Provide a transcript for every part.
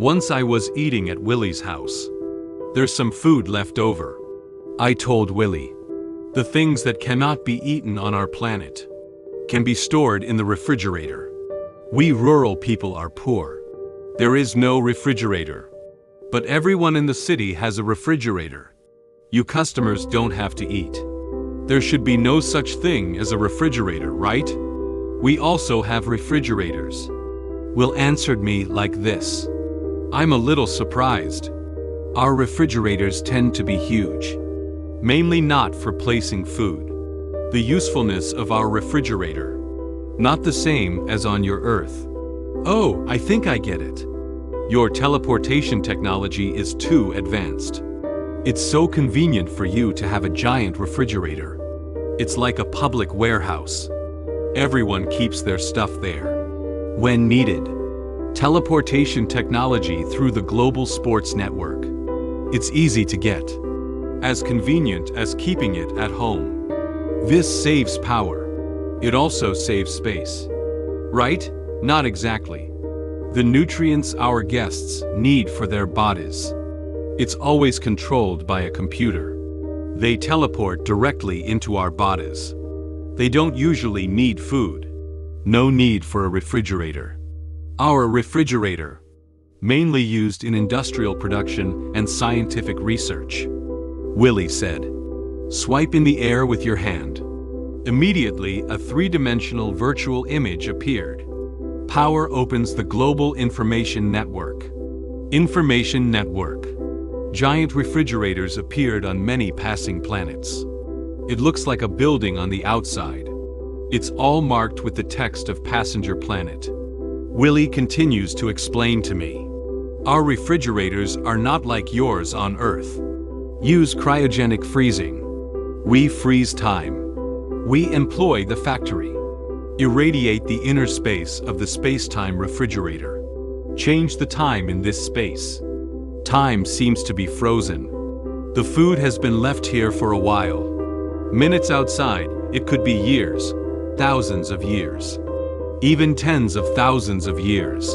Once I was eating at Willie's house. There's some food left over. I told Willie. The things that cannot be eaten on our planet can be stored in the refrigerator. We rural people are poor. There is no refrigerator. But everyone in the city has a refrigerator. You customers don't have to eat. There should be no such thing as a refrigerator, right? We also have refrigerators. Will answered me like this. I'm a little surprised. Our refrigerators tend to be huge. Mainly not for placing food. The usefulness of our refrigerator. Not the same as on your Earth. Oh, I think I get it. Your teleportation technology is too advanced. It's so convenient for you to have a giant refrigerator. It's like a public warehouse. Everyone keeps their stuff there. When needed. Teleportation technology through the global sports network. It's easy to get. As convenient as keeping it at home. This saves power. It also saves space. Right? Not exactly. The nutrients our guests need for their bodies. It's always controlled by a computer. They teleport directly into our bodies. They don't usually need food. No need for a refrigerator. Our refrigerator, mainly used in industrial production and scientific research. Willie said. Swipe in the air with your hand. Immediately, a three-dimensional virtual image appeared. Power opens the Global Information Network. Information Network. Giant refrigerators appeared on many passing planets. It looks like a building on the outside. It's all marked with the text of Passenger Planet. Willie continues to explain to me. Our refrigerators are not like yours on Earth. Use cryogenic freezing. We freeze time. We employ the factory. Irradiate the inner space of the space-time refrigerator. Change the time in this space. Time seems to be frozen. The food has been left here for a while. Minutes outside, it could be years, thousands of years. Even tens of thousands of years.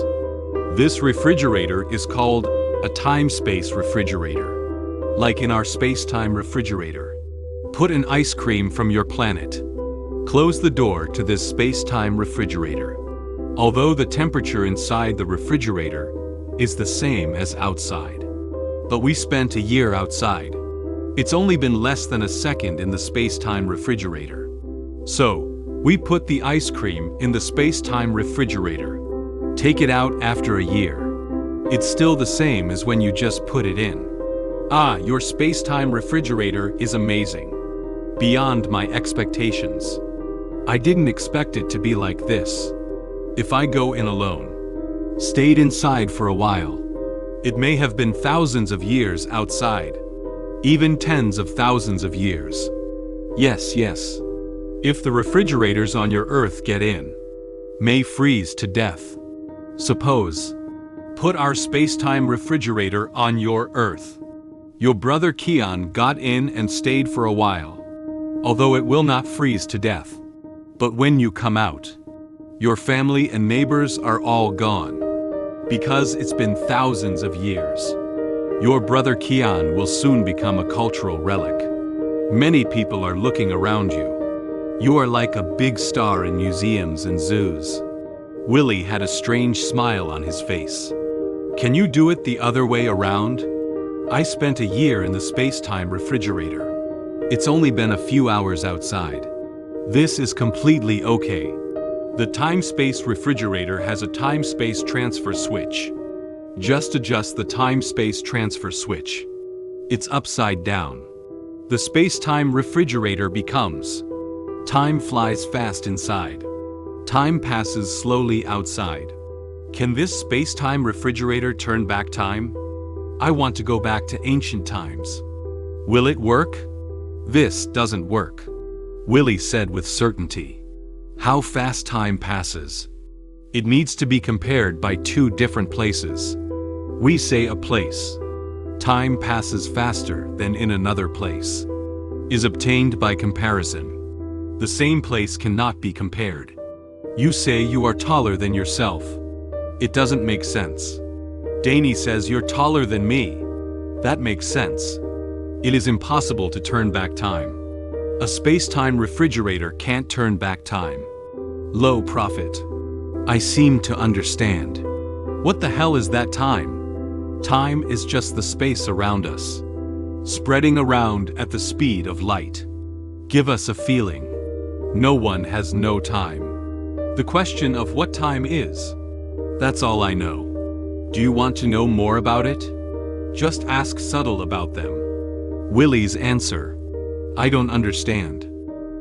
This refrigerator is called a time-space refrigerator. Like in our space-time refrigerator. Put an ice cream from your planet. Close the door to this space-time refrigerator. Although the temperature inside the refrigerator is the same as outside. But we spent a year outside. It's only been less than a second in the space-time refrigerator. So, we put the ice cream in the space-time refrigerator. Take it out after a year. It's still the same as when you just put it in. Ah, your space-time refrigerator is amazing. Beyond my expectations. I didn't expect it to be like this. If I go in alone. Stayed inside for a while. It may have been thousands of years outside. Even tens of thousands of years. Yes. If the refrigerators on your Earth get in. May freeze to death. Suppose. Put our space-time refrigerator on your Earth. Your brother Keon got in and stayed for a while. Although it will not freeze to death. But when you come out, your family and neighbors are all gone. Because it's been thousands of years. Your brother Keon will soon become a cultural relic. Many people are looking around you. You are like a big star in museums and zoos. Willie had a strange smile on his face. Can you do it the other way around? I spent a year in the space-time refrigerator. It's only been a few hours outside. This is completely okay. The time-space refrigerator has a time-space transfer switch. Just adjust the time-space transfer switch. It's upside down. The space-time refrigerator becomes. Time flies fast inside. Time passes slowly outside. Can this space-time refrigerator turn back time? I want to go back to ancient times. Will it work? This doesn't work. Willie said with certainty. How fast time passes. It needs to be compared by two different places. We say a place. Time passes faster than in another place. Is obtained by comparison. The same place cannot be compared. You say you are taller than yourself. It doesn't make sense. Danny says you're taller than me. That makes sense. It is impossible to turn back time. A space-time refrigerator can't turn back time. Low profit. I seem to understand. What the hell is that time? Time is just the space around us, spreading around at the speed of light. Give us a feeling. No one has no time. The question of what time is. That's all I know. Do you want to know more about it? Just ask Subtle about them. Willie's answer. I don't understand.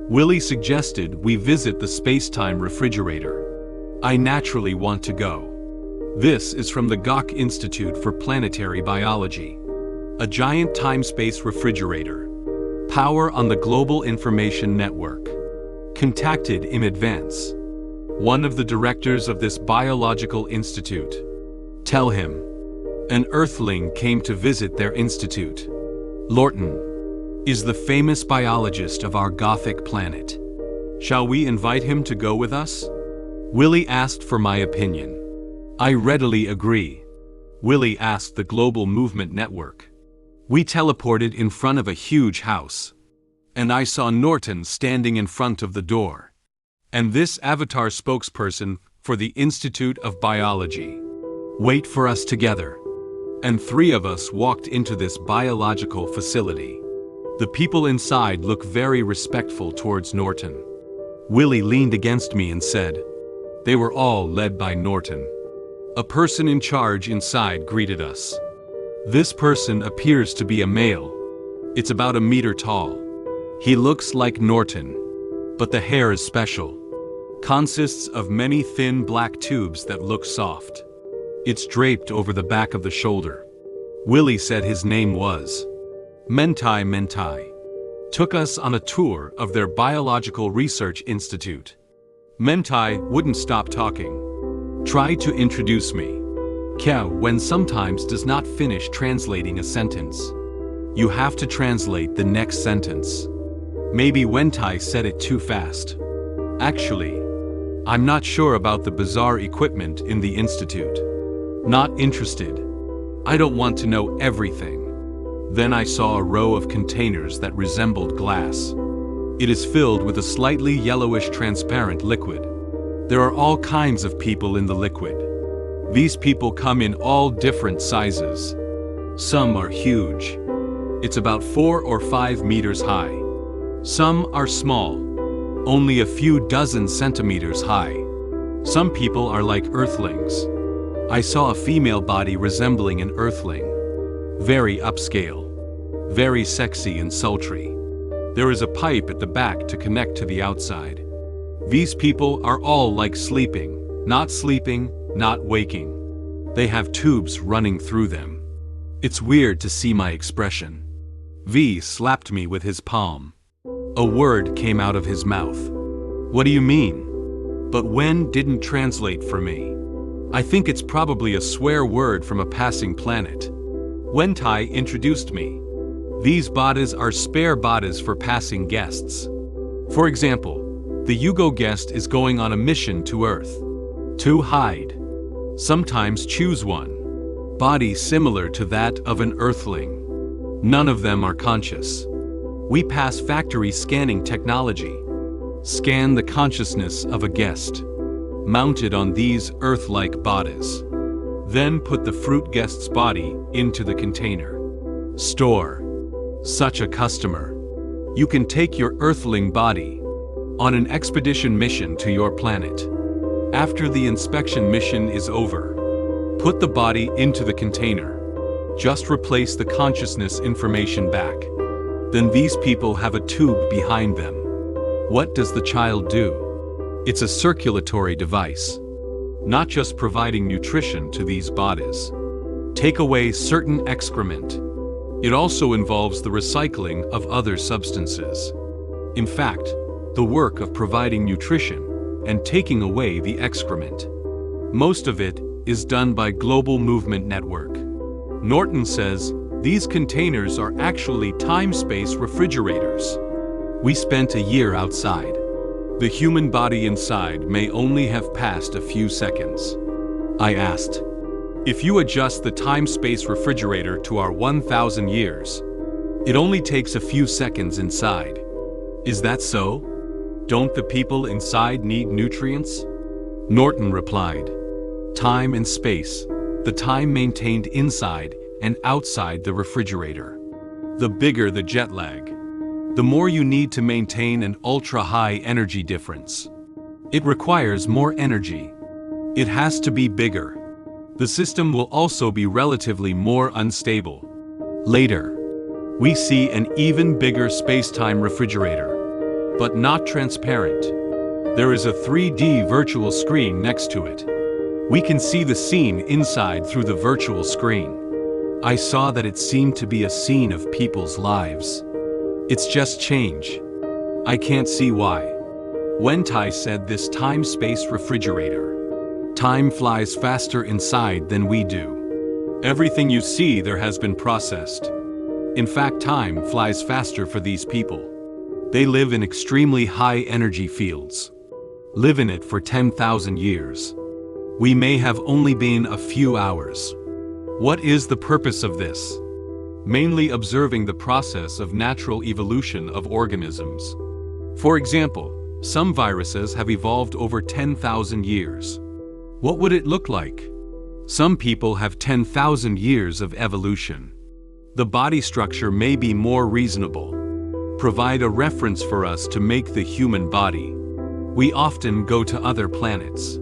Willie suggested we visit the space-time refrigerator. I naturally want to go. This is from the Gok Institute for Planetary Biology. A giant time-space refrigerator. Power on the Global Information Network. Contacted in advance. One of the directors of this biological institute. Tell him. An Earthling came to visit their institute. Lorton is the famous biologist of our Gothic planet. Shall we invite him to go with us? Willie asked for my opinion. I readily agree. Willie asked the Global Movement Network. We teleported in front of a huge house. And I saw Norton standing in front of the door. And this avatar spokesperson for the Institute of Biology. Wait for us together. And 3 of us walked into this biological facility. The people inside look very respectful towards Norton. Willie leaned against me and said, they were all led by Norton. A person in charge inside greeted us. This person appears to be a male. It's about 1 meter tall. He looks like Norton, but the hair is special. Consists of many thin black tubes that look soft. It's draped over the back of the shoulder. Willie said his name was Mentai Mentai. Took us on a tour of their Biological Research Institute. Mentai wouldn't stop talking. Tried to introduce me. Kya when sometimes does not finish translating a sentence. You have to translate the next sentence. Maybe Wentai said it too fast. Actually, I'm not sure about the bizarre equipment in the institute. Not interested. I don't want to know everything. Then I saw a row of containers that resembled glass. It is filled with a slightly yellowish transparent liquid. There are all kinds of people in the liquid. These people come in all different sizes. Some are huge. It's about 4 or 5 meters high. Some are small, only a few dozen centimeters high. Some people are like earthlings. I saw a female body resembling an earthling. Very upscale. Very sexy and sultry. There is a pipe at the back to connect to the outside. These people are all like sleeping, not waking. They have tubes running through them. It's weird to see my expression. V slapped me with his palm. A word came out of his mouth. What do you mean? But Wen didn't translate for me. I think it's probably a swear word from a passing planet. Wentai introduced me. These bodies are spare bodies for passing guests. For example, the Yugo guest is going on a mission to Earth. To hide. Sometimes choose one. Body similar to that of an earthling. None of them are conscious. We pass factory scanning technology. Scan the consciousness of a guest. Mounted on these Earth-like bodies. Then put the fruit guest's body into the container. Store. Such a customer. You can take your Earthling body on an expedition mission to your planet. After the inspection mission is over, put the body into the container. Just replace the consciousness information back. Then these people have a tube behind them. What does the child do? It's a circulatory device. Not just providing nutrition to these bodies. Take away certain excrement. It also involves the recycling of other substances. In fact, the work of providing nutrition and taking away the excrement. Most of it is done by Global Movement Network. Norton says these containers are actually time-space refrigerators. We spent a year outside. The human body inside may only have passed a few seconds. I asked, If you adjust the time-space refrigerator to our 1,000 years, it only takes a few seconds inside. Is that so? Don't the people inside need nutrients? Norton replied, time and space, the time maintained inside and outside the refrigerator. The bigger the jet lag, the more you need to maintain an ultra-high energy difference. It requires more energy. It has to be bigger. The system will also be relatively more unstable. Later, we see an even bigger space-time refrigerator, but not transparent. There is a 3D virtual screen next to it. We can see the scene inside through the virtual screen. I saw that it seemed to be a scene of people's lives. It's just change. I can't see why. Wentai said this time-space refrigerator. Time flies faster inside than we do. Everything you see there has been processed. In fact, time flies faster for these people. They live in extremely high energy fields. Live in it for 10,000 years. We may have only been a few hours. What is the purpose of this? Mainly observing the process of natural evolution of organisms. For example, some viruses have evolved over 10,000 years. What would it look like? Some people have 10,000 years of evolution. The body structure may be more reasonable. Provide a reference for us to make the human body. We often go to other planets.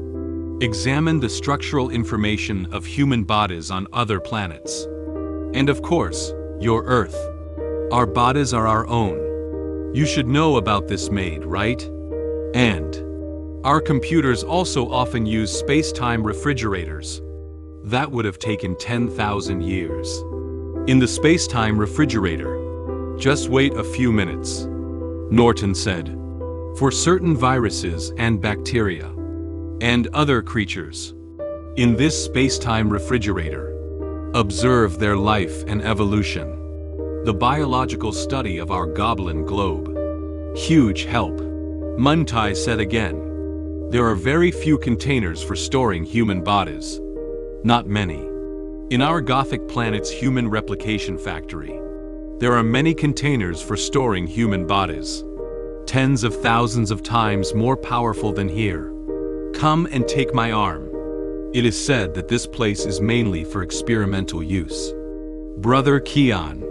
Examine the structural information of human bodies on other planets. And of course, your Earth. Our bodies are our own. You should know about this made, right? And our computers also often use space-time refrigerators. That would have taken 10,000 years. In the space-time refrigerator, just wait a few minutes, Norton said. For certain viruses and bacteria, and other creatures, in this space-time refrigerator, observe their life and evolution. The biological study of our goblin globe. Huge help. Muntai said again. There are very few containers for storing human bodies. Not many. In our Gothic planet's human replication factory, there are many containers for storing human bodies. Tens of thousands of times more powerful than here. Come and take my arm. It is said that this place is mainly for experimental use. Brother Kian,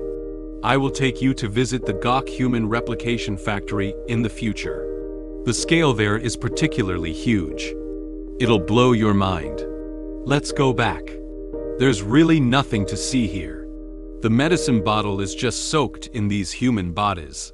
I will take you to visit the Gok human replication factory in the future. The scale there is particularly huge. It'll blow your mind. Let's go back. There's really nothing to see here. The medicine bottle is just soaked in these human bodies.